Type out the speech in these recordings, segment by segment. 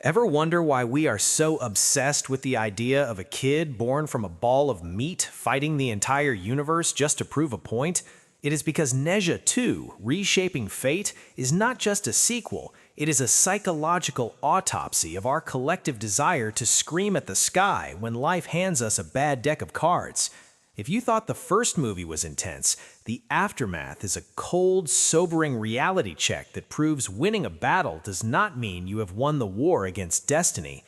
Ever wonder why we are so obsessed with the idea of a kid born from a ball of meat fighting the entire universe just to prove a point? It is because Nezha 2, Reshaping Fate, is not just a sequel, it is a psychological autopsy of our collective desire to scream at the sky when life hands us a bad deck of cards. If you thought the first movie was intense, the aftermath is a cold, sobering reality check that proves winning a battle does not mean you have won the war against destiny.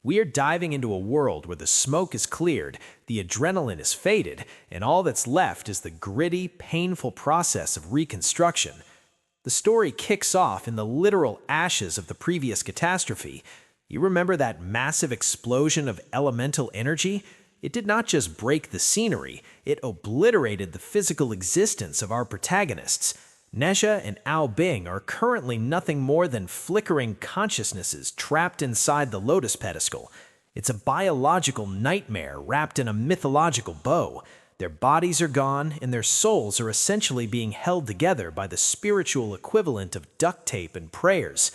We are diving into a world where the smoke is cleared, the adrenaline is faded, and all that's left is the gritty, painful process of reconstruction. The story kicks off in the literal ashes of the previous catastrophe. You remember that massive explosion of elemental energy? It did not just break the scenery, it obliterated the physical existence of our protagonists. Nezha and Ao Bing are currently nothing more than flickering consciousnesses trapped inside the Lotus pedestal. It's a biological nightmare wrapped in a mythological bow. Their bodies are gone, and their souls are essentially being held together by the spiritual equivalent of duct tape and prayers.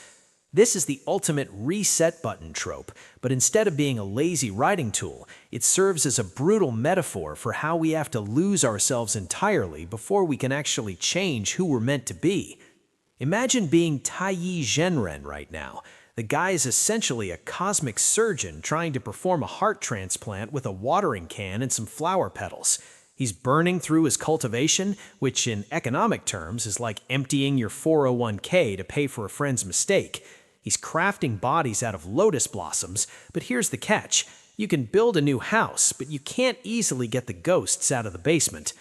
This is the ultimate reset button trope, but instead of being a lazy writing tool, it serves as a brutal metaphor for how we have to lose ourselves entirely before we can actually change who we're meant to be. Imagine being Taiyi Zhenren right now. The guy is essentially a cosmic surgeon trying to perform a heart transplant with a watering can and some flower petals. He's burning through his cultivation, which in economic terms is like emptying your 401k to pay for a friend's mistake. He's crafting bodies out of lotus blossoms, but here's the catch. You can build a new house, but you can't easily get the ghosts out of the basement.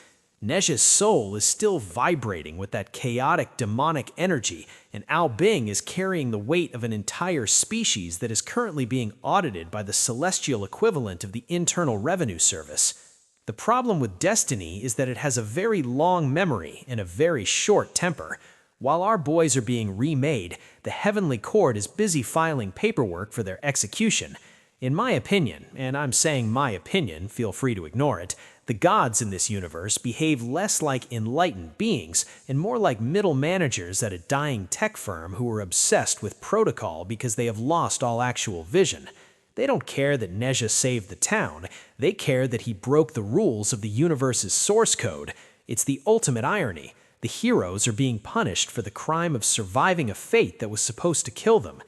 Nezha's soul is still vibrating with that chaotic demonic energy, and Ao Bing is carrying the weight of an entire species that is currently being audited by the celestial equivalent of the Internal Revenue Service. The problem with destiny is that it has a very long memory and a very short temper. While our boys are being remade, the Heavenly Court is busy filing paperwork for their execution. In my opinion, and I'm saying my opinion, feel free to ignore it, the gods in this universe behave less like enlightened beings and more like middle managers at a dying tech firm who are obsessed with protocol because they have lost all actual vision. They don't care that Nezha saved the town, they care that he broke the rules of the universe's source code. It's the ultimate irony. The heroes are being punished for the crime of surviving a fate that was supposed to kill them.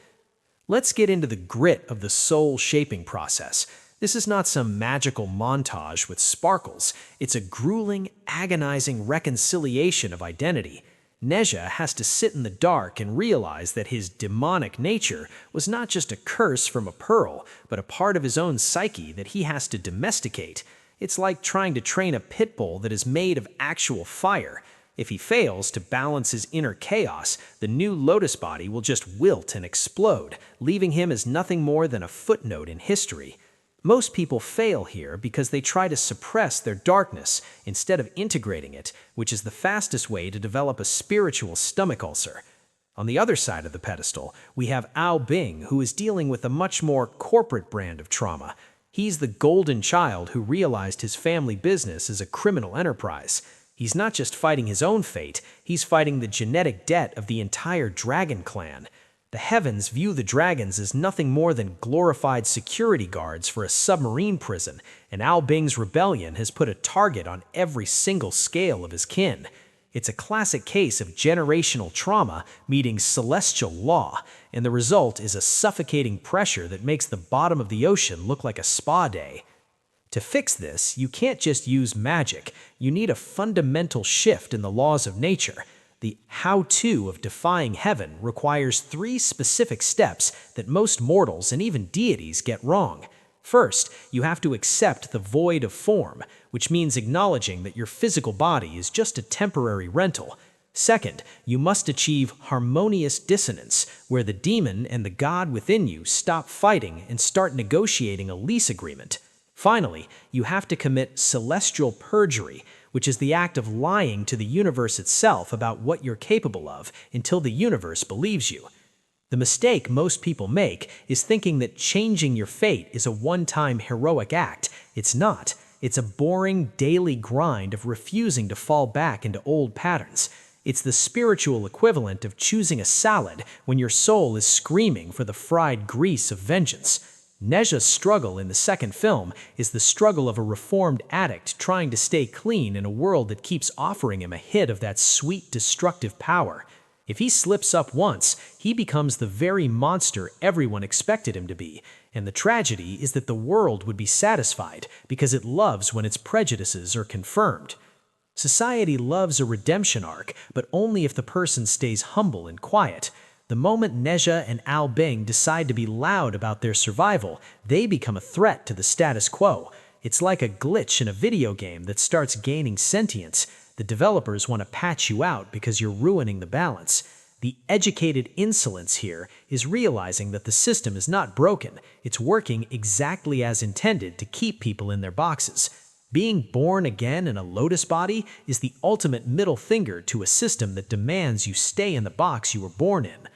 Let's get into the grit of the soul-shaping process. This is not some magical montage with sparkles. It's a grueling, agonizing reconciliation of identity. Nezha has to sit in the dark and realize that his demonic nature was not just a curse from a pearl, but a part of his own psyche that he has to domesticate. It's like trying to train a pit bull that is made of actual fire. If he fails to balance his inner chaos, the new Lotus body will just wilt and explode, leaving him as nothing more than a footnote in history. Most people fail here because they try to suppress their darkness instead of integrating it, which is the fastest way to develop a spiritual stomach ulcer. On the other side of the pedestal, we have Ao Bing, who is dealing with a much more corporate brand of trauma. He's the golden child who realized his family business is a criminal enterprise. He's not just fighting his own fate, he's fighting the genetic debt of the entire dragon clan. The heavens view the dragons as nothing more than glorified security guards for a submarine prison, and Ao Bing's rebellion has put a target on every single scale of his kin. It's a classic case of generational trauma meeting celestial law, and the result is a suffocating pressure that makes the bottom of the ocean look like a spa day. To fix this, you can't just use magic. You need a fundamental shift in the laws of nature. The how-to of defying heaven requires 3 specific steps that most mortals and even deities get wrong. First, you have to accept the void of form, which means acknowledging that your physical body is just a temporary rental. Second, you must achieve harmonious dissonance, where the demon and the god within you stop fighting and start negotiating a lease agreement. Finally, you have to commit celestial perjury, which is the act of lying to the universe itself about what you're capable of until the universe believes you. The mistake most people make is thinking that changing your fate is a one-time heroic act. It's not. It's a boring daily grind of refusing to fall back into old patterns. It's the spiritual equivalent of choosing a salad when your soul is screaming for the fried grease of vengeance. Nezha's struggle in the second film is the struggle of a reformed addict trying to stay clean in a world that keeps offering him a hit of that sweet, destructive power. If he slips up once, he becomes the very monster everyone expected him to be, and the tragedy is that the world would be satisfied because it loves when its prejudices are confirmed. Society loves a redemption arc, but only if the person stays humble and quiet. The moment Nezha and Al Bing decide to be loud about their survival, they become a threat to the status quo. It's like a glitch in a video game that starts gaining sentience. The developers want to patch you out because you're ruining the balance. The educated insolence here is realizing that the system is not broken. It's working exactly as intended to keep people in their boxes. Being born again in a Lotus body is the ultimate middle finger to a system that demands you stay in the box you were born in.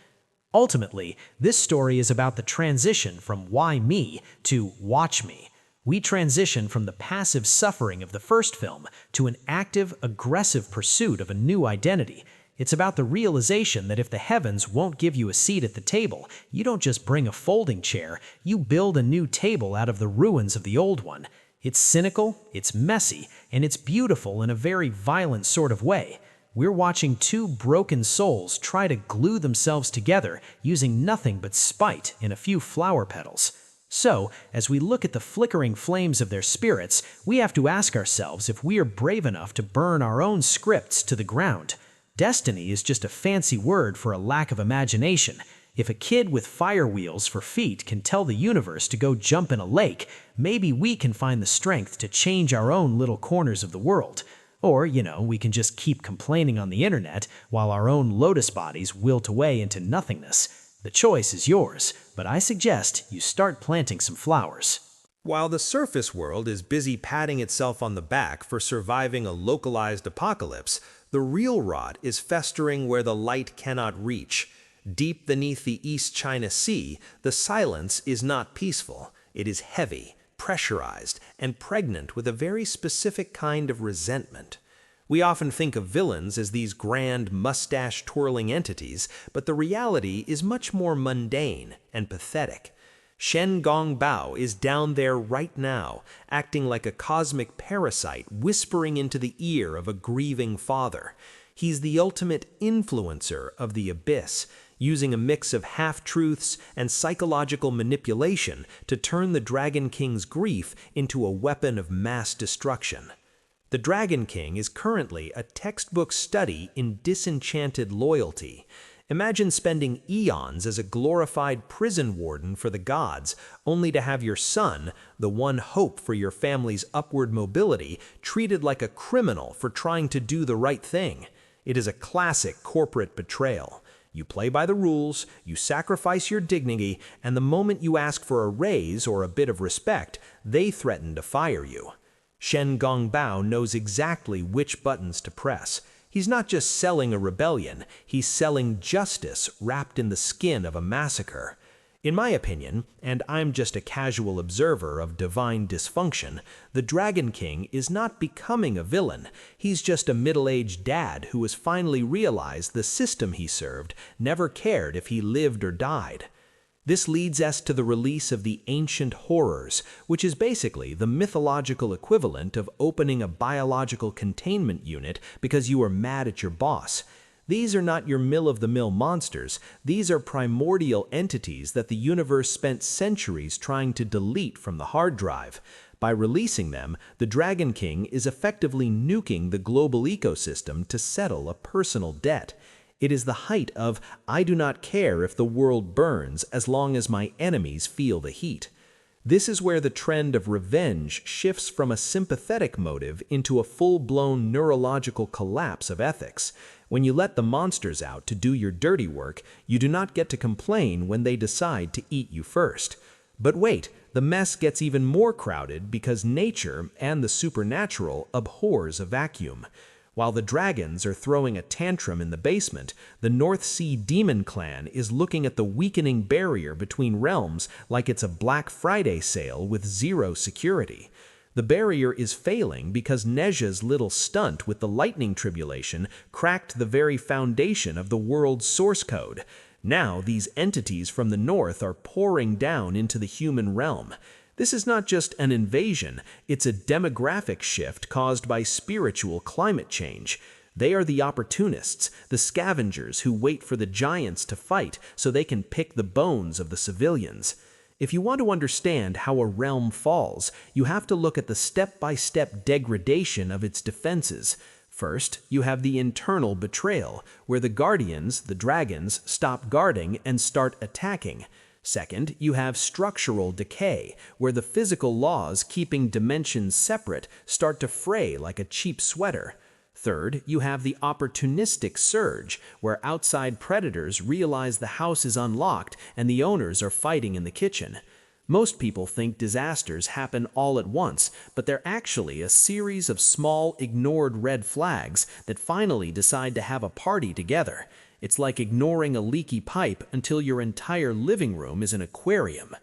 Ultimately, this story is about the transition from why me to watch me. We transition from the passive suffering of the first film to an active, aggressive pursuit of a new identity. It's about the realization that if the heavens won't give you a seat at the table, you don't just bring a folding chair, you build a new table out of the ruins of the old one. It's cynical, it's messy, and it's beautiful in a very violent sort of way. We're watching two broken souls try to glue themselves together using nothing but spite and a few flower petals. So, as we look at the flickering flames of their spirits, we have to ask ourselves if we are brave enough to burn our own scripts to the ground. Destiny is just a fancy word for a lack of imagination. If a kid with fire wheels for feet can tell the universe to go jump in a lake, maybe we can find the strength to change our own little corners of the world. Or, we can just keep complaining on the internet while our own Lotus bodies wilt away into nothingness. The choice is yours, but I suggest you start planting some flowers. While the surface world is busy patting itself on the back for surviving a localized apocalypse, the real rot is festering where the light cannot reach. Deep beneath the East China Sea, the silence is not peaceful. It is heavy, pressurized, and pregnant with a very specific kind of resentment. We often think of villains as these grand, mustache-twirling entities, but the reality is much more mundane and pathetic. Shen Gong Bao is down there right now, acting like a cosmic parasite whispering into the ear of a grieving father. He's the ultimate influencer of the abyss, using a mix of half-truths and psychological manipulation to turn the Dragon King's grief into a weapon of mass destruction. The Dragon King is currently a textbook study in disenchanted loyalty. Imagine spending eons as a glorified prison warden for the gods, only to have your son, the one hope for your family's upward mobility, treated like a criminal for trying to do the right thing. It is a classic corporate betrayal. You play by the rules, you sacrifice your dignity, and the moment you ask for a raise or a bit of respect, they threaten to fire you. Shen Gongbao knows exactly which buttons to press. He's not just selling a rebellion, he's selling justice wrapped in the skin of a massacre. In my opinion, and I'm just a casual observer of divine dysfunction, the Dragon King is not becoming a villain. He's just a middle-aged dad who has finally realized the system he served never cared if he lived or died. This leads us to the release of the Ancient Horrors, which is basically the mythological equivalent of opening a biological containment unit because you are mad at your boss. These are not your mill-of-the-mill monsters. These are primordial entities that the universe spent centuries trying to delete from the hard drive. By releasing them, the Dragon King is effectively nuking the global ecosystem to settle a personal debt. It is the height of, I do not care if the world burns as long as my enemies feel the heat. This is where the trend of revenge shifts from a sympathetic motive into a full-blown neurological collapse of ethics. When you let the monsters out to do your dirty work, you do not get to complain when they decide to eat you first. But wait, the mess gets even more crowded because nature and the supernatural abhors a vacuum. While the dragons are throwing a tantrum in the basement, the North Sea Demon Clan is looking at the weakening barrier between realms like it's a Black Friday sale with zero security. The barrier is failing because Nezha's little stunt with the lightning tribulation cracked the very foundation of the world's source code. Now these entities from the north are pouring down into the human realm. This is not just an invasion, it's a demographic shift caused by spiritual climate change. They are the opportunists, the scavengers who wait for the giants to fight so they can pick the bones of the civilians. If you want to understand how a realm falls, you have to look at the step-by-step degradation of its defenses. First, you have the internal betrayal, where the guardians, the dragons, stop guarding and start attacking. Second, you have structural decay, where the physical laws keeping dimensions separate start to fray like a cheap sweater. Third, you have the opportunistic surge, where outside predators realize the house is unlocked and the owners are fighting in the kitchen. Most people think disasters happen all at once, but they're actually a series of small, ignored red flags that finally decide to have a party together. It's like ignoring a leaky pipe until your entire living room is an aquarium.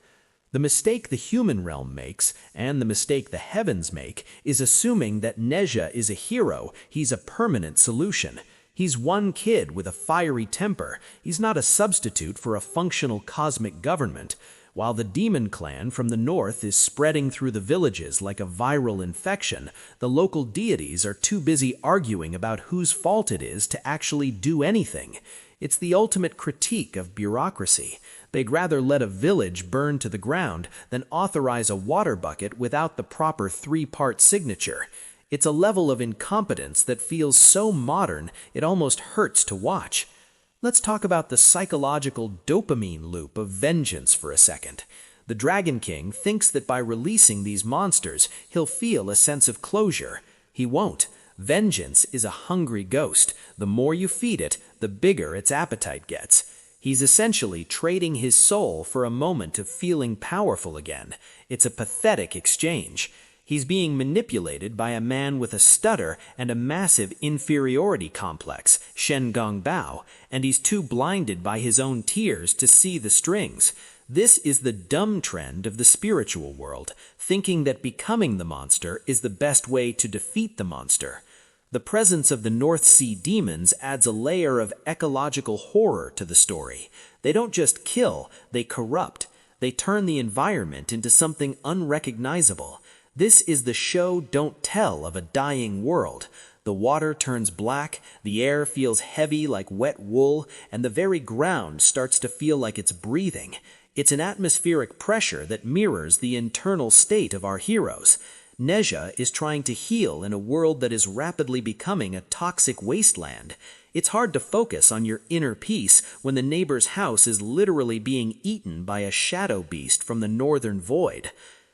The mistake the human realm makes, and the mistake the heavens make, is assuming that Nezha is a hero, he's a permanent solution. He's one kid with a fiery temper. He's not a substitute for a functional cosmic government. While the demon clan from the north is spreading through the villages like a viral infection, the local deities are too busy arguing about whose fault it is to actually do anything. It's the ultimate critique of bureaucracy. They'd rather let a village burn to the ground than authorize a water bucket without the proper three-part signature. It's a level of incompetence that feels so modern it almost hurts to watch. Let's talk about the psychological dopamine loop of vengeance for a second. The Dragon King thinks that by releasing these monsters, he'll feel a sense of closure. He won't. Vengeance is a hungry ghost. The more you feed it, the bigger its appetite gets. He's essentially trading his soul for a moment of feeling powerful again. It's a pathetic exchange. He's being manipulated by a man with a stutter and a massive inferiority complex, Shen Gong Bao, and he's too blinded by his own tears to see the strings. This is the dumb trend of the spiritual world, thinking that becoming the monster is the best way to defeat the monster. The presence of the North Sea demons adds a layer of ecological horror to the story. They don't just kill, they corrupt. They turn the environment into something unrecognizable. This is the show don't tell of a dying world. The water turns black, the air feels heavy like wet wool, and the very ground starts to feel like it's breathing. It's an atmospheric pressure that mirrors the internal state of our heroes. Nezha is trying to heal in a world that is rapidly becoming a toxic wasteland. It's hard to focus on your inner peace when the neighbor's house is literally being eaten by a shadow beast from the northern void.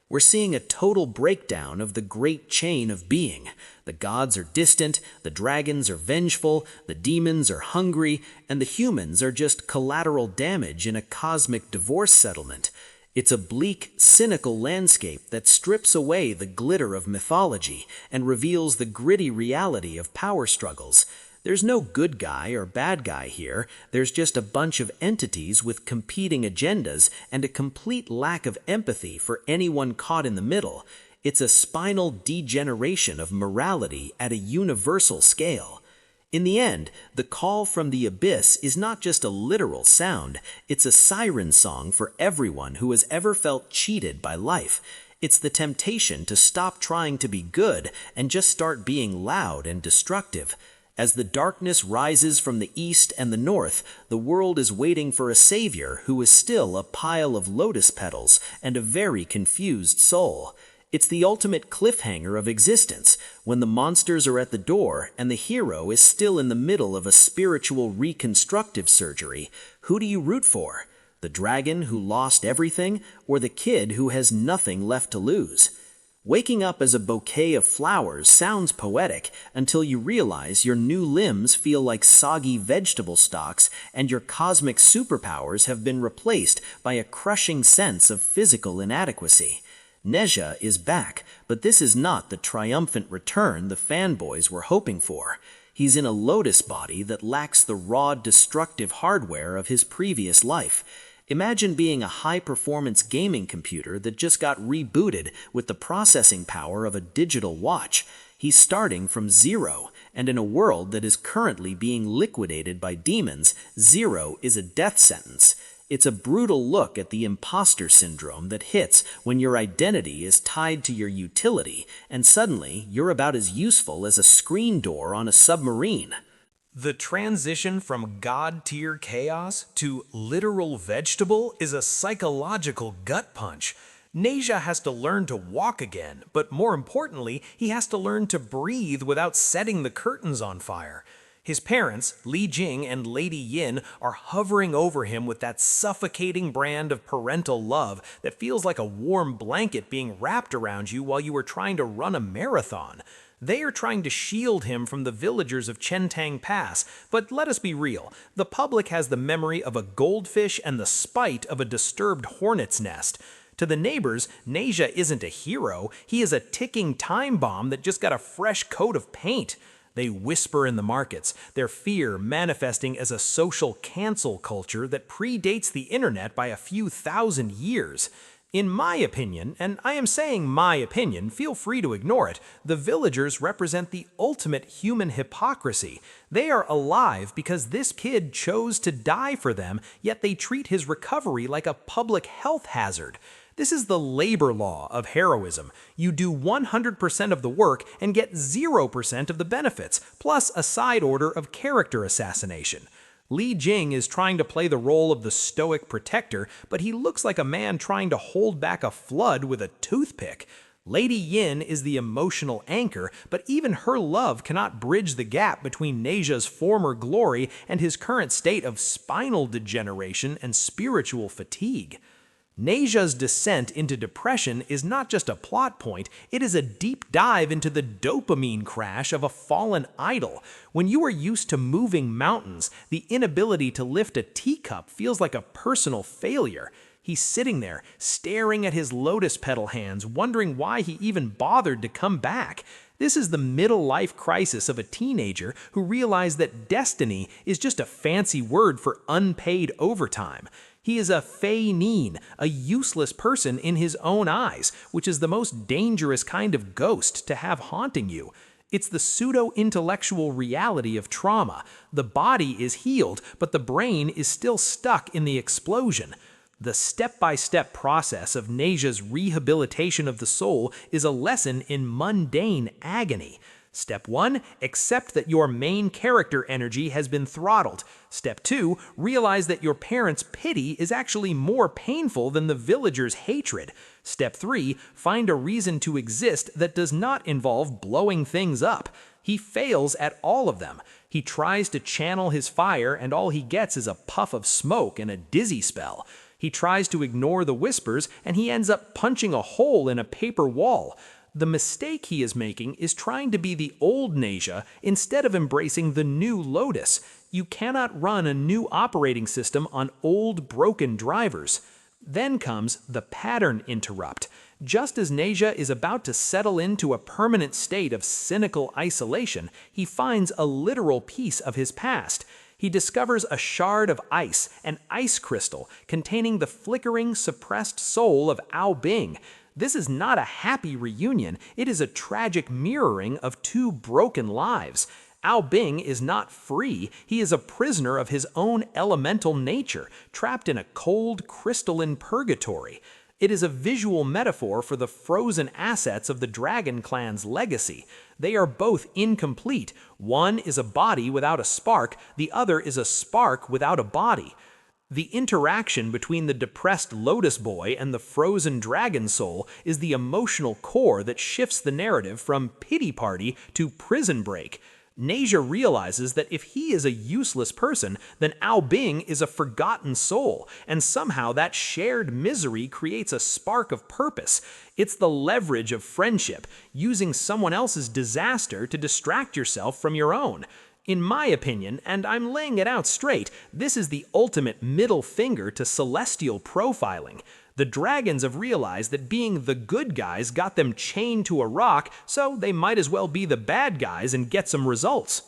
We're seeing a total breakdown of the great chain of being. The gods are distant, the dragons are vengeful, the demons are hungry, and the humans are just collateral damage in a cosmic divorce settlement. It's a bleak, cynical landscape that strips away the glitter of mythology and reveals the gritty reality of power struggles. There's no good guy or bad guy here. There's just a bunch of entities with competing agendas and a complete lack of empathy for anyone caught in the middle. It's a spinal degeneration of morality at a universal scale. In the end, the call from the abyss is not just a literal sound, it's a siren song for everyone who has ever felt cheated by life. It's the temptation to stop trying to be good and just start being loud and destructive. As the darkness rises from the east and the north, the world is waiting for a savior who is still a pile of lotus petals and a very confused soul. It's the ultimate cliffhanger of existence, when the monsters are at the door and the hero is still in the middle of a spiritual reconstructive surgery. Who do you root for? The dragon who lost everything, or the kid who has nothing left to lose? Waking up as a bouquet of flowers sounds poetic until you realize your new limbs feel like soggy vegetable stalks and your cosmic superpowers have been replaced by a crushing sense of physical inadequacy. Nezha is back, but this is not the triumphant return the fanboys were hoping for. He's in a lotus body that lacks the raw, destructive hardware of his previous life. Imagine being a high-performance gaming computer that just got rebooted with the processing power of a digital watch. He's starting from zero, and in a world that is currently being liquidated by demons, zero is a death sentence. It's a brutal look at the imposter syndrome that hits when your identity is tied to your utility, and suddenly you're about as useful as a screen door on a submarine. The transition from god-tier chaos to literal vegetable is a psychological gut punch. Nezha has to learn to walk again, but more importantly, he has to learn to breathe without setting the curtains on fire. His parents, Li Jing and Lady Yin, are hovering over him with that suffocating brand of parental love that feels like a warm blanket being wrapped around you while you are trying to run a marathon. They are trying to shield him from the villagers of Chentang Pass, but let us be real, the public has the memory of a goldfish and the spite of a disturbed hornet's nest. To the neighbors, Nezha isn't a hero, he is a ticking time bomb that just got a fresh coat of paint. They whisper in the markets, their fear manifesting as a social cancel culture that predates the internet by a few thousand years. In my opinion, and I am saying my opinion, feel free to ignore it, the villagers represent the ultimate human hypocrisy. They are alive because this kid chose to die for them, yet they treat his recovery like a public health hazard. This is the labor law of heroism. You do 100% of the work and get 0% of the benefits, plus a side order of character assassination. Li Jing is trying to play the role of the stoic protector, but he looks like a man trying to hold back a flood with a toothpick. Lady Yin is the emotional anchor, but even her love cannot bridge the gap between Nezha's former glory and his current state of spinal degeneration and spiritual fatigue. Nezha's descent into depression is not just a plot point, it is a deep dive into the dopamine crash of a fallen idol. When you are used to moving mountains, the inability to lift a teacup feels like a personal failure. He's sitting there, staring at his lotus petal hands, wondering why he even bothered to come back. This is the middle-life crisis of a teenager who realized that destiny is just a fancy word for unpaid overtime. He is a fei nin, a useless person in his own eyes, which is the most dangerous kind of ghost to have haunting you. It's the pseudo-intellectual reality of trauma. The body is healed, but the brain is still stuck in the explosion. The step-by-step process of Nezha's rehabilitation of the soul is a lesson in mundane agony. Step 1, accept that your main character energy has been throttled. Step 2, realize that your parents' pity is actually more painful than the villagers' hatred. Step 3, find a reason to exist that does not involve blowing things up. He fails at all of them. He tries to channel his fire and all he gets is a puff of smoke and a dizzy spell. He tries to ignore the whispers and he ends up punching a hole in a paper wall. The mistake he is making is trying to be the old Nezha instead of embracing the new Lotus. You cannot run a new operating system on old, broken drivers. Then comes the pattern interrupt. Just as Nezha is about to settle into a permanent state of cynical isolation, he finds a literal piece of his past. He discovers a shard of ice, an ice crystal, containing the flickering, suppressed soul of Ao Bing. This is not a happy reunion, it is a tragic mirroring of two broken lives. Ao Bing is not free, he is a prisoner of his own elemental nature, trapped in a cold, crystalline purgatory. It is a visual metaphor for the frozen assets of the Dragon Clan's legacy. They are both incomplete. One is a body without a spark, the other is a spark without a body. The interaction between the depressed Lotus Boy and the frozen dragon soul is the emotional core that shifts the narrative from pity party to prison break. Nezha realizes that if he is a useless person, then Ao Bing is a forgotten soul, and somehow that shared misery creates a spark of purpose. It's the leverage of friendship, using someone else's disaster to distract yourself from your own. In my opinion, and I'm laying it out straight, this is the ultimate middle finger to celestial profiling. The dragons have realized that being the good guys got them chained to a rock, so they might as well be the bad guys and get some results.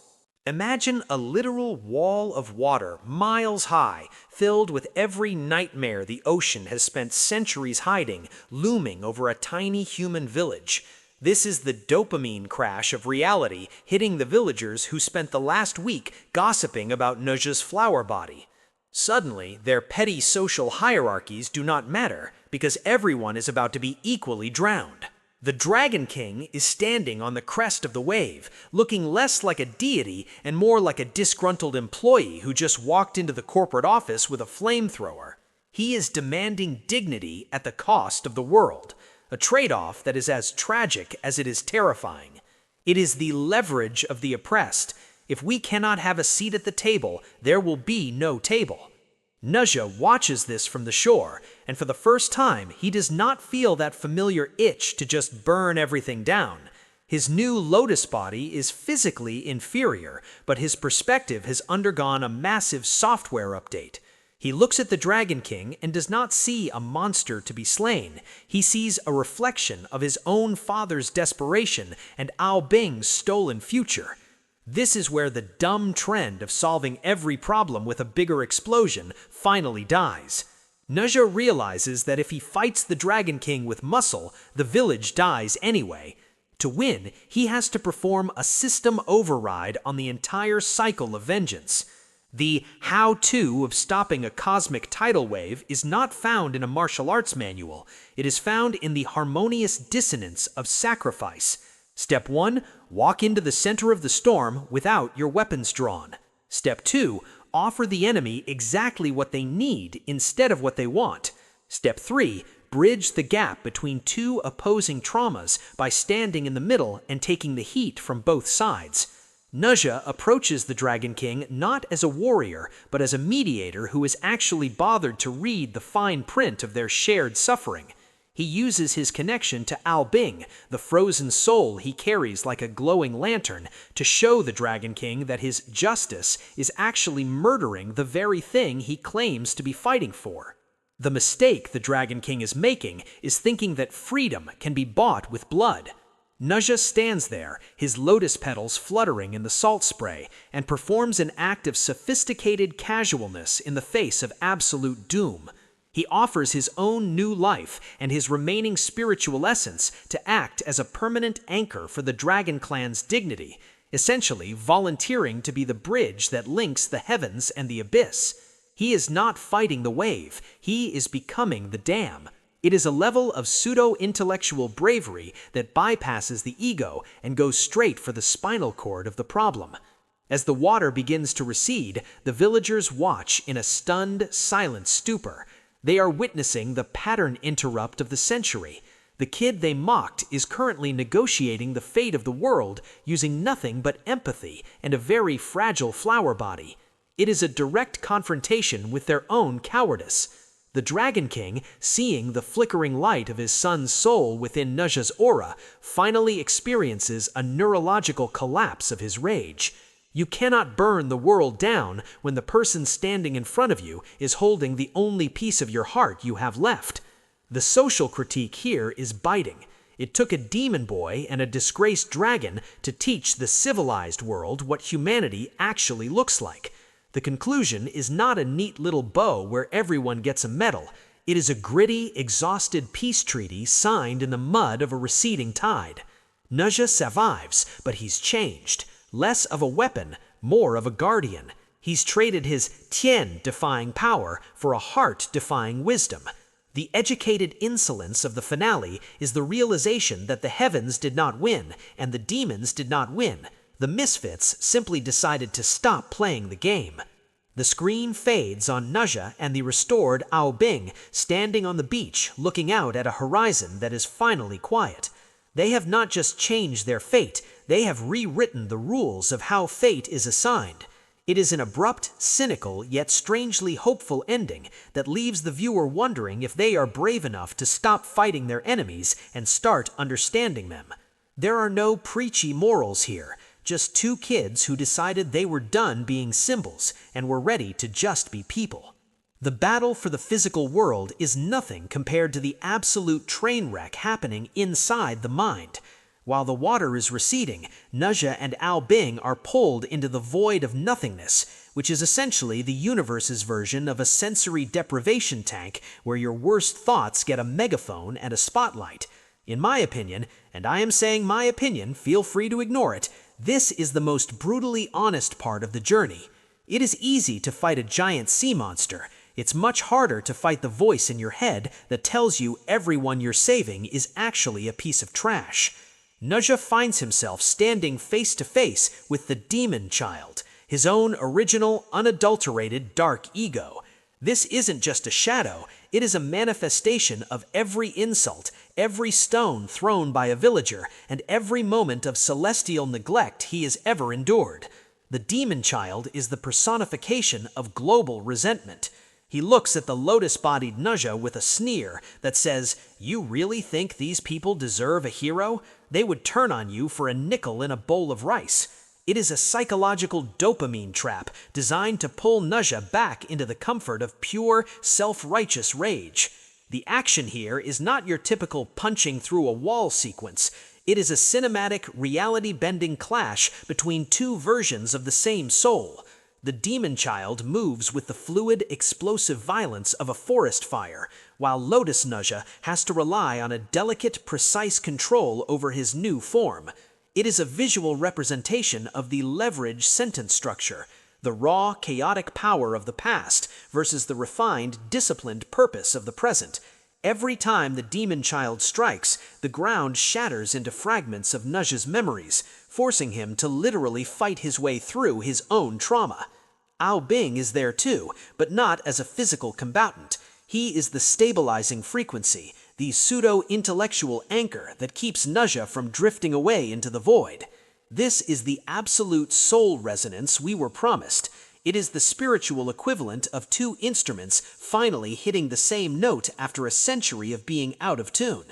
Imagine a literal wall of water, miles high, filled with every nightmare the ocean has spent centuries hiding, looming over a tiny human village. This is the dopamine crash of reality hitting the villagers who spent the last week gossiping about Nezha's flower body. Suddenly, their petty social hierarchies do not matter because everyone is about to be equally drowned. The Dragon King is standing on the crest of the wave, looking less like a deity and more like a disgruntled employee who just walked into the corporate office with a flamethrower. He is demanding dignity at the cost of the world, a trade-off that is as tragic as it is terrifying. It is the leverage of the oppressed. If we cannot have a seat at the table, there will be no table. Nezha watches this from the shore, and for the first time, he does not feel that familiar itch to just burn everything down. His new Lotus body is physically inferior, but his perspective has undergone a massive software update. He looks at the Dragon King and does not see a monster to be slain. He sees a reflection of his own father's desperation and Ao Bing's stolen future. This is where the dumb trend of solving every problem with a bigger explosion finally dies. Nezha realizes that if he fights the Dragon King with muscle, the village dies anyway. To win, he has to perform a system override on the entire cycle of vengeance. The how-to of stopping a cosmic tidal wave is not found in a martial arts manual. It is found in the harmonious dissonance of sacrifice. Step 1, walk into the center of the storm without your weapons drawn. Step 2, offer the enemy exactly what they need instead of what they want. Step 3, bridge the gap between two opposing traumas by standing in the middle and taking the heat from both sides. Nezha approaches the Dragon King not as a warrior, but as a mediator who has actually bothered to read the fine print of their shared suffering. He uses his connection to Ao Bing, the frozen soul he carries like a glowing lantern, to show the Dragon King that his justice is actually murdering the very thing he claims to be fighting for. The mistake the Dragon King is making is thinking that freedom can be bought with blood. Nezha stands there, his lotus petals fluttering in the salt spray, and performs an act of sophisticated casualness in the face of absolute doom. He offers his own new life and his remaining spiritual essence to act as a permanent anchor for the Dragon Clan's dignity, essentially volunteering to be the bridge that links the heavens and the abyss. He is not fighting the wave, he is becoming the dam. It is a level of pseudo-intellectual bravery that bypasses the ego and goes straight for the spinal cord of the problem. As the water begins to recede, the villagers watch in a stunned, silent stupor. They are witnessing the pattern interrupt of the century. The kid they mocked is currently negotiating the fate of the world using nothing but empathy and a very fragile flower body. It is a direct confrontation with their own cowardice. The Dragon King, seeing the flickering light of his son's soul within Nezha's aura, finally experiences a neurological collapse of his rage. You cannot burn the world down when the person standing in front of you is holding the only piece of your heart you have left. The social critique here is biting. It took a demon boy and a disgraced dragon to teach the civilized world what humanity actually looks like. The conclusion is not a neat little bow where everyone gets a medal. It is a gritty, exhausted peace treaty signed in the mud of a receding tide. Nezha survives, but he's changed. Less of a weapon, more of a guardian. He's traded his Tian-defying power for a heart-defying wisdom. The educated insolence of the finale is the realization that the heavens did not win and the demons did not win. The misfits simply decided to stop playing the game. The screen fades on Nezha and the restored Ao Bing standing on the beach looking out at a horizon that is finally quiet. They have not just changed their fate, they have rewritten the rules of how fate is assigned. It is an abrupt, cynical, yet strangely hopeful ending that leaves the viewer wondering if they are brave enough to stop fighting their enemies and start understanding them. There are no preachy morals here, just two kids who decided they were done being symbols and were ready to just be people. The battle for the physical world is nothing compared to the absolute train wreck happening inside the mind. While the water is receding, Nezha and Ao Bing are pulled into the void of nothingness, which is essentially the universe's version of a sensory deprivation tank where your worst thoughts get a megaphone and a spotlight. In my opinion, and I am saying my opinion, feel free to ignore it, this is the most brutally honest part of the journey. It is easy to fight a giant sea monster. It's much harder to fight the voice in your head that tells you everyone you're saving is actually a piece of trash. Nezha finds himself standing face to face with the demon child, his own original, unadulterated dark ego. This isn't just a shadow, it is a manifestation of every insult, every stone thrown by a villager, and every moment of celestial neglect he has ever endured. The demon child is the personification of global resentment. He looks at the lotus-bodied Nezha with a sneer that says, "You really think these people deserve a hero? They would turn on you for a nickel in a bowl of rice." It is a psychological dopamine trap designed to pull Nezha back into the comfort of pure, self-righteous rage. The action here is not your typical punching through a wall sequence. It is a cinematic, reality-bending clash between two versions of the same soul. The demon child moves with the fluid, explosive violence of a forest fire, while Lotus Nezha has to rely on a delicate, precise control over his new form. It is a visual representation of the leverage sentence structure, the raw, chaotic power of the past versus the refined, disciplined purpose of the present. Every time the demon child strikes, the ground shatters into fragments of Nezha's memories, forcing him to literally fight his way through his own trauma. Ao Bing is there too, but not as a physical combatant. He is the stabilizing frequency, the pseudo-intellectual anchor that keeps Nezha from drifting away into the void. This is the absolute soul resonance we were promised. It is the spiritual equivalent of two instruments finally hitting the same note after a century of being out of tune.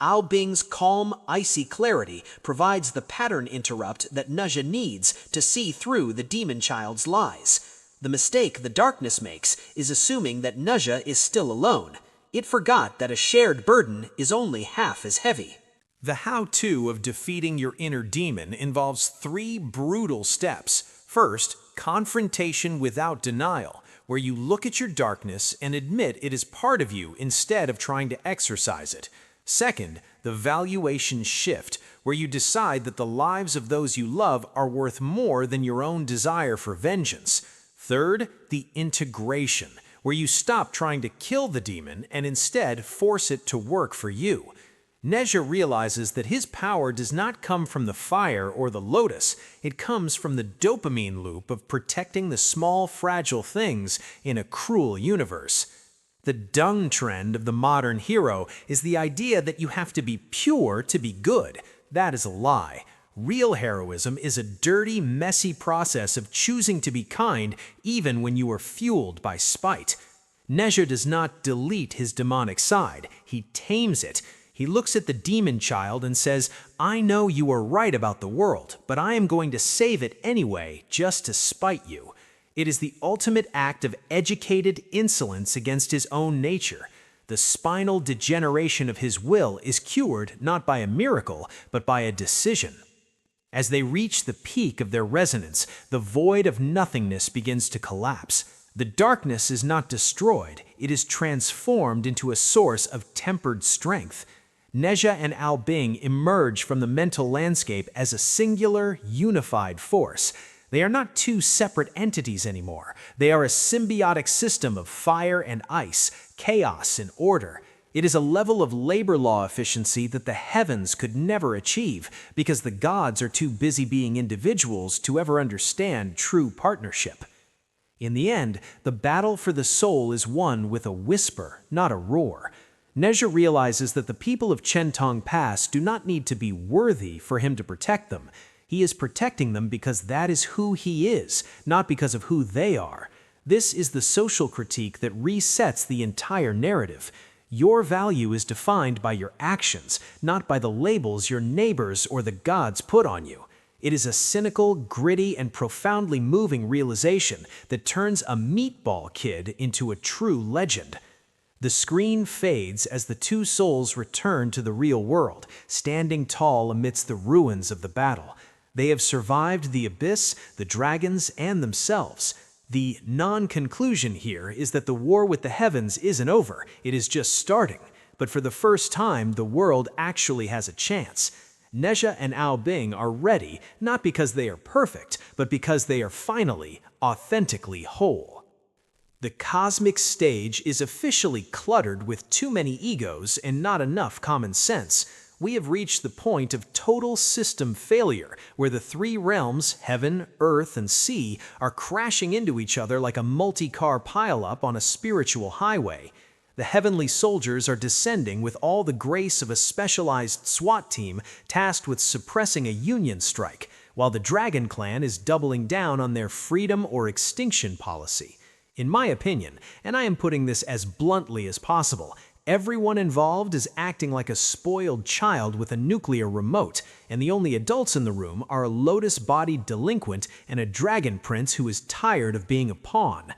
Ao Bing's calm, icy clarity provides the pattern interrupt that Nezha needs to see through the demon child's lies. The mistake the darkness makes is assuming that Nezha is still alone. It forgot that a shared burden is only half as heavy. The how-to of defeating your inner demon involves 3 brutal steps. First, confrontation without denial, where you look at your darkness and admit it is part of you instead of trying to exorcise it. Second, the valuation shift, where you decide that the lives of those you love are worth more than your own desire for vengeance. Third, the integration, where you stop trying to kill the demon and instead force it to work for you. Nezha realizes that his power does not come from the fire or the lotus, it comes from the dopamine loop of protecting the small, fragile things in a cruel universe. The dung trend of the modern hero is the idea that you have to be pure to be good. That is a lie. Real heroism is a dirty, messy process of choosing to be kind even when you are fueled by spite. Nezha does not delete his demonic side, he tames it. He looks at the demon child and says, "I know you are right about the world, but I am going to save it anyway, just to spite you." It is the ultimate act of educated insolence against his own nature. The spinal degeneration of his will is cured not by a miracle, but by a decision. As they reach the peak of their resonance, the void of nothingness begins to collapse. The darkness is not destroyed, it is transformed into a source of tempered strength. Nezha and Ao Bing emerge from the mental landscape as a singular, unified force. They are not two separate entities anymore. They are a symbiotic system of fire and ice, chaos and order. It is a level of labor law efficiency that the heavens could never achieve because the gods are too busy being individuals to ever understand true partnership. In the end, the battle for the soul is won with a whisper, not a roar. Nezha realizes that the people of Chentong Pass do not need to be worthy for him to protect them. He is protecting them because that is who he is, not because of who they are. This is the social critique that resets the entire narrative. Your value is defined by your actions, not by the labels your neighbors or the gods put on you. It is a cynical, gritty, and profoundly moving realization that turns a meatball kid into a true legend. The screen fades as the two souls return to the real world, standing tall amidst the ruins of the battle. They have survived the abyss, the dragons, and themselves. The non-conclusion here is that the war with the heavens isn't over, it is just starting. But for the first time, the world actually has a chance. Nezha and Ao Bing are ready, not because they are perfect, but because they are finally, authentically whole. The cosmic stage is officially cluttered with too many egos and not enough common sense. We have reached the point of total system failure, where the three realms, heaven, earth, and sea, are crashing into each other like a multi-car pileup on a spiritual highway. The heavenly soldiers are descending with all the grace of a specialized SWAT team tasked with suppressing a union strike, while the Dragon Clan is doubling down on their freedom or extinction policy. In my opinion, and I am putting this as bluntly as possible, everyone involved is acting like a spoiled child with a nuclear remote, and the only adults in the room are a lotus-bodied delinquent and a dragon prince who is tired of being a pawn.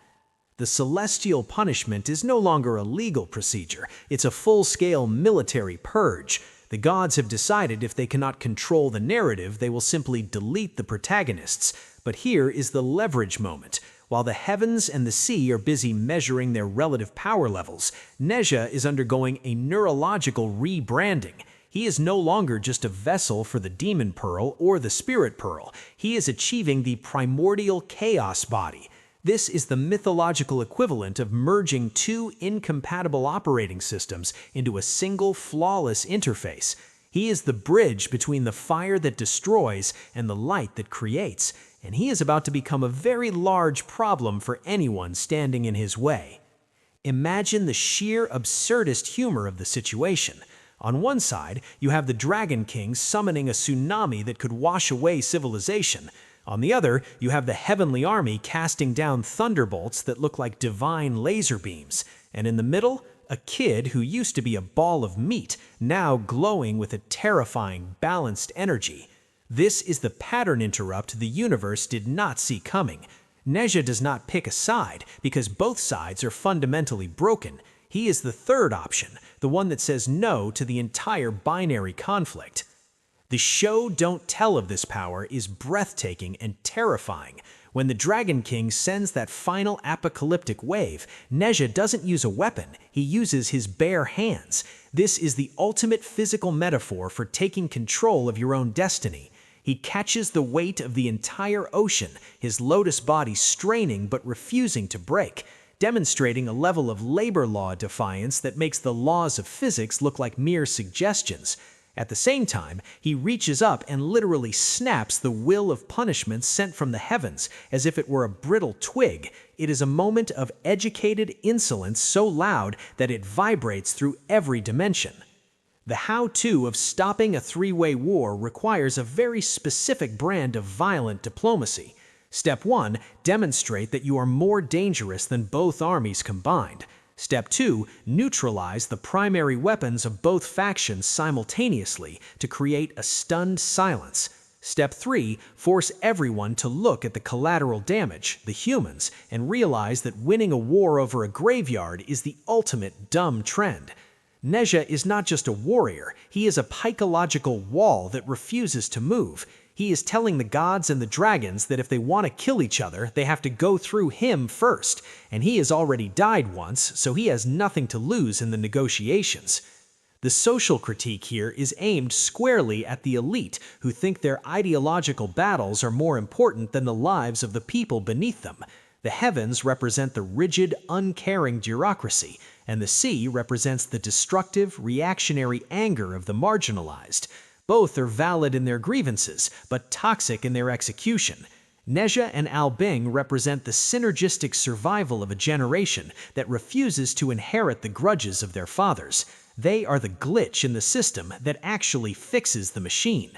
The celestial punishment is no longer a legal procedure, it's a full-scale military purge. The gods have decided if they cannot control the narrative, they will simply delete the protagonists. But here is the leverage moment. While the heavens and the sea are busy measuring their relative power levels, Nezha is undergoing a neurological rebranding. He is no longer just a vessel for the demon pearl or the spirit pearl. He is achieving the primordial chaos body. This is the mythological equivalent of merging two incompatible operating systems into a single flawless interface. He is the bridge between the fire that destroys and the light that creates, and he is about to become a very large problem for anyone standing in his way. Imagine the sheer absurdist humor of the situation. On one side, you have the Dragon King summoning a tsunami that could wash away civilization. On the other, you have the heavenly army casting down thunderbolts that look like divine laser beams. And in the middle, a kid who used to be a ball of meat, now glowing with a terrifying, balanced energy. This is the pattern interrupt the universe did not see coming. Nezha does not pick a side, because both sides are fundamentally broken. He is the third option, the one that says no to the entire binary conflict. The show don't tell of this power is breathtaking and terrifying. When the Dragon King sends that final apocalyptic wave, Nezha doesn't use a weapon, he uses his bare hands. This is the ultimate physical metaphor for taking control of your own destiny. He catches the weight of the entire ocean, his lotus body straining but refusing to break, demonstrating a level of labor law defiance that makes the laws of physics look like mere suggestions. At the same time, he reaches up and literally snaps the will of punishment sent from the heavens as if it were a brittle twig. It is a moment of educated insolence so loud that it vibrates through every dimension. The how-to of stopping a three-way war requires a very specific brand of violent diplomacy. Step 1, demonstrate that you are more dangerous than both armies combined. Step 2, neutralize the primary weapons of both factions simultaneously to create a stunned silence. Step 3, force everyone to look at the collateral damage, the humans, and realize that winning a war over a graveyard is the ultimate dumb trend. Nezha is not just a warrior, he is a psychological wall that refuses to move. He is telling the gods and the dragons that if they want to kill each other, they have to go through him first, and he has already died once, so he has nothing to lose in the negotiations. The social critique here is aimed squarely at the elite who think their ideological battles are more important than the lives of the people beneath them. The heavens represent the rigid, uncaring bureaucracy, and the sea represents the destructive, reactionary anger of the marginalized. Both are valid in their grievances, but toxic in their execution. Nezha and Ao Bing represent the synergistic survival of a generation that refuses to inherit the grudges of their fathers. They are the glitch in the system that actually fixes the machine.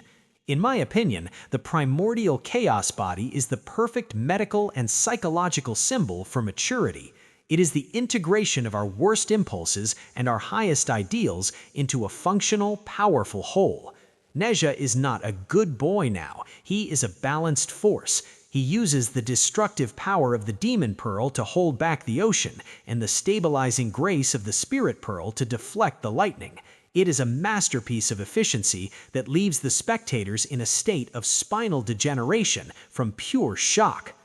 In my opinion, the primordial chaos body is the perfect medical and psychological symbol for maturity. It is the integration of our worst impulses and our highest ideals into a functional, powerful whole. Nezha is not a good boy now, he is a balanced force. He uses the destructive power of the demon pearl to hold back the ocean, and the stabilizing grace of the spirit pearl to deflect the lightning. It is a masterpiece of efficiency that leaves the spectators in a state of spinal degeneration from pure shock.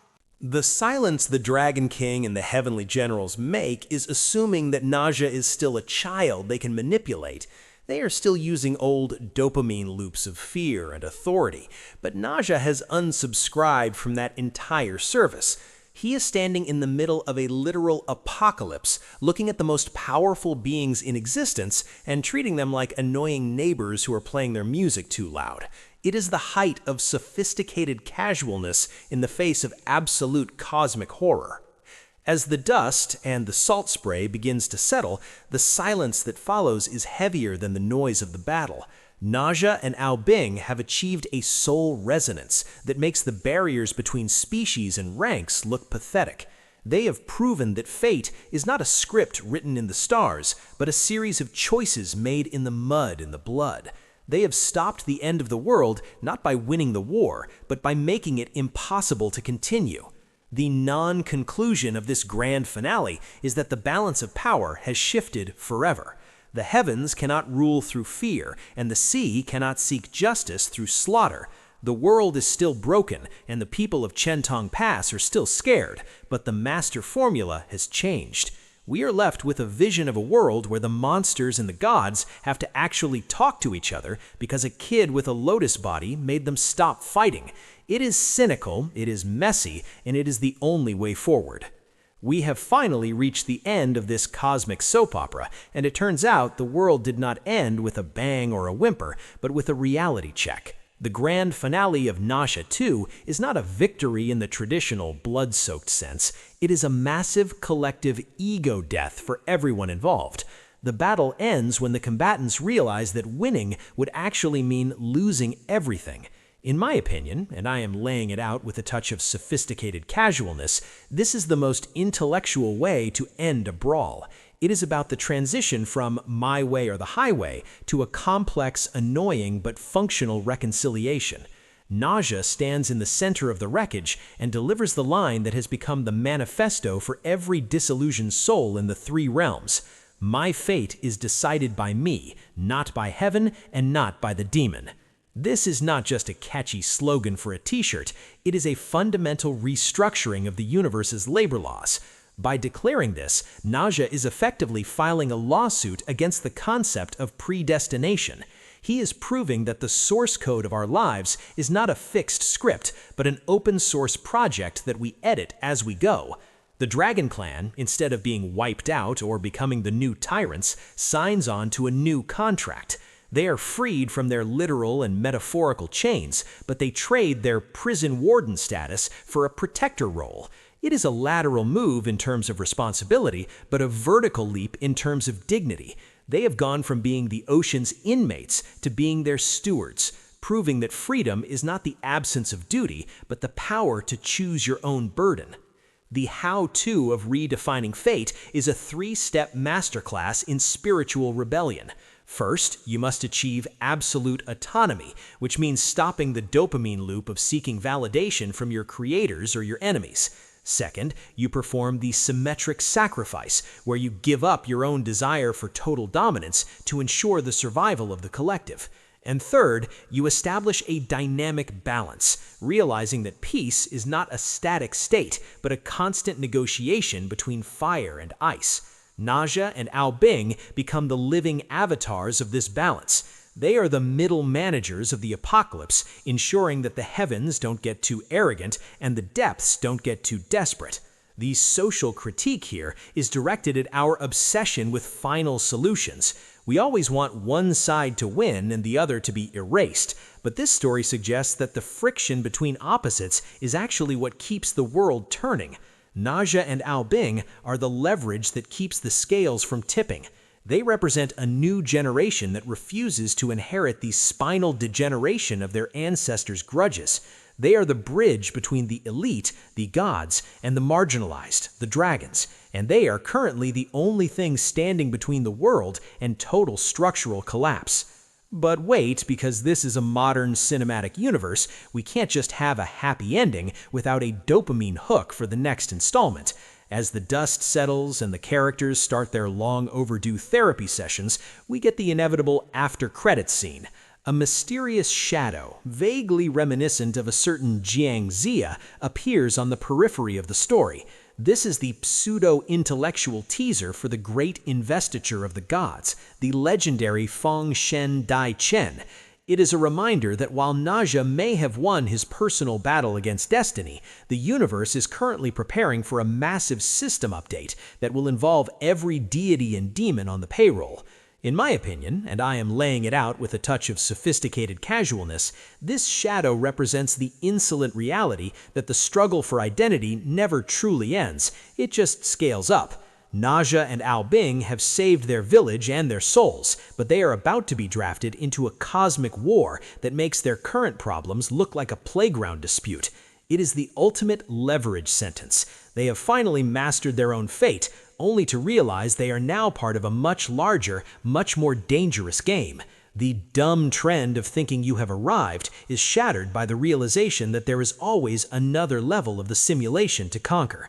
The silence the Dragon King and the Heavenly Generals make is assuming that Nezha is still a child they can manipulate. They are still using old dopamine loops of fear and authority, but Nezha has unsubscribed from that entire service. He is standing in the middle of a literal apocalypse, looking at the most powerful beings in existence and treating them like annoying neighbors who are playing their music too loud. It is the height of sophisticated casualness in the face of absolute cosmic horror. As the dust and the salt spray begins to settle, the silence that follows is heavier than the noise of the battle. Nezha and Ao Bing have achieved a soul resonance that makes the barriers between species and ranks look pathetic. They have proven that fate is not a script written in the stars, but a series of choices made in the mud and the blood. They have stopped the end of the world not by winning the war, but by making it impossible to continue. The non-conclusion of this grand finale is that the balance of power has shifted forever. The heavens cannot rule through fear, and the sea cannot seek justice through slaughter. The world is still broken, and the people of Chentong Pass are still scared, but the master formula has changed. We are left with a vision of a world where the monsters and the gods have to actually talk to each other because a kid with a lotus body made them stop fighting. It is cynical, it is messy, and it is the only way forward. We have finally reached the end of this cosmic soap opera, and it turns out the world did not end with a bang or a whimper, but with a reality check. The grand finale of Nezha 2 is not a victory in the traditional blood-soaked sense. It is a massive collective ego death for everyone involved. The battle ends when the combatants realize that winning would actually mean losing everything. In my opinion, and I am laying it out with a touch of sophisticated casualness, this is the most intellectual way to end a brawl. It is about the transition from my way or the highway to a complex, annoying, but functional reconciliation. Nezha stands in the center of the wreckage and delivers the line that has become the manifesto for every disillusioned soul in the three realms. My fate is decided by me, not by heaven and not by the demon. This is not just a catchy slogan for a t-shirt, it is a fundamental restructuring of the universe's labor laws. By declaring this, Nezha is effectively filing a lawsuit against the concept of predestination. He is proving that the source code of our lives is not a fixed script, but an open-source project that we edit as we go. The Dragon Clan, instead of being wiped out or becoming the new tyrants, signs on to a new contract. They are freed from their literal and metaphorical chains, but they trade their prison warden status for a protector role. It is a lateral move in terms of responsibility, but a vertical leap in terms of dignity. They have gone from being the ocean's inmates to being their stewards, proving that freedom is not the absence of duty, but the power to choose your own burden. The how-to of redefining fate is a three-step masterclass in spiritual rebellion. First, you must achieve absolute autonomy, which means stopping the dopamine loop of seeking validation from your creators or your enemies. Second, you perform the symmetric sacrifice, where you give up your own desire for total dominance to ensure the survival of the collective. And third, you establish a dynamic balance, realizing that peace is not a static state, but a constant negotiation between fire and ice. Nezha and Ao Bing become the living avatars of this balance. They are the middle managers of the apocalypse, ensuring that the heavens don't get too arrogant and the depths don't get too desperate. The social critique here is directed at our obsession with final solutions. We always want one side to win and the other to be erased, but this story suggests that the friction between opposites is actually what keeps the world turning. Nezha and Ao Bing are the leverage that keeps the scales from tipping. They represent a new generation that refuses to inherit the spinal degeneration of their ancestors' grudges. They are the bridge between the elite, the gods, and the marginalized, the dragons, and they are currently the only thing standing between the world and total structural collapse. But wait, because this is a modern cinematic universe, we can't just have a happy ending without a dopamine hook for the next installment. As the dust settles and the characters start their long overdue therapy sessions, we get the inevitable after-credits scene. A mysterious shadow, vaguely reminiscent of a certain Jiang Ziya, appears on the periphery of the story. This is the pseudo-intellectual teaser for the great investiture of the gods, the legendary Feng Shen Dai Chen. It is a reminder that while Nezha may have won his personal battle against destiny, the universe is currently preparing for a massive system update that will involve every deity and demon on the payroll. In my opinion, and I am laying it out with a touch of sophisticated casualness, this shadow represents the insolent reality that the struggle for identity never truly ends, it just scales up. Nezha and Ao Bing have saved their village and their souls, but they are about to be drafted into a cosmic war that makes their current problems look like a playground dispute. It is the ultimate leverage sentence. They have finally mastered their own fate, only to realize they are now part of a much larger, much more dangerous game. The dumb trend of thinking you have arrived is shattered by the realization that there is always another level of the simulation to conquer.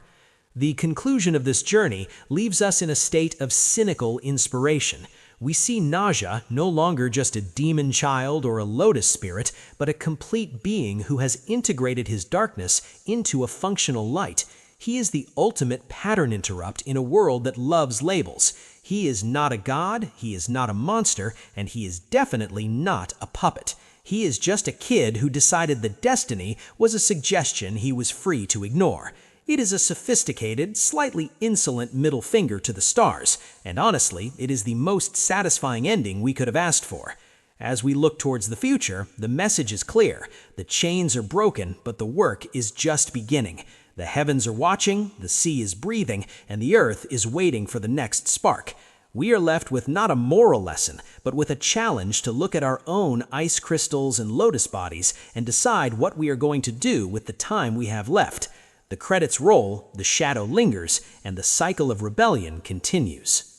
The conclusion of this journey leaves us in a state of cynical inspiration. We see Nezha no longer just a demon child or a Lotus spirit, but a complete being who has integrated his darkness into a functional light. He is the ultimate pattern interrupt in a world that loves labels. He is not a god, he is not a monster, and he is definitely not a puppet. He is just a kid who decided that destiny was a suggestion he was free to ignore. It is a sophisticated, slightly insolent middle finger to the stars, and honestly, it is the most satisfying ending we could have asked for. As we look towards the future, the message is clear. The chains are broken, but the work is just beginning. The heavens are watching, the sea is breathing, and the earth is waiting for the next spark. We are left with not a moral lesson, but with a challenge to look at our own ice crystals and lotus bodies and decide what we are going to do with the time we have left. The credits roll, the shadow lingers, and the cycle of rebellion continues.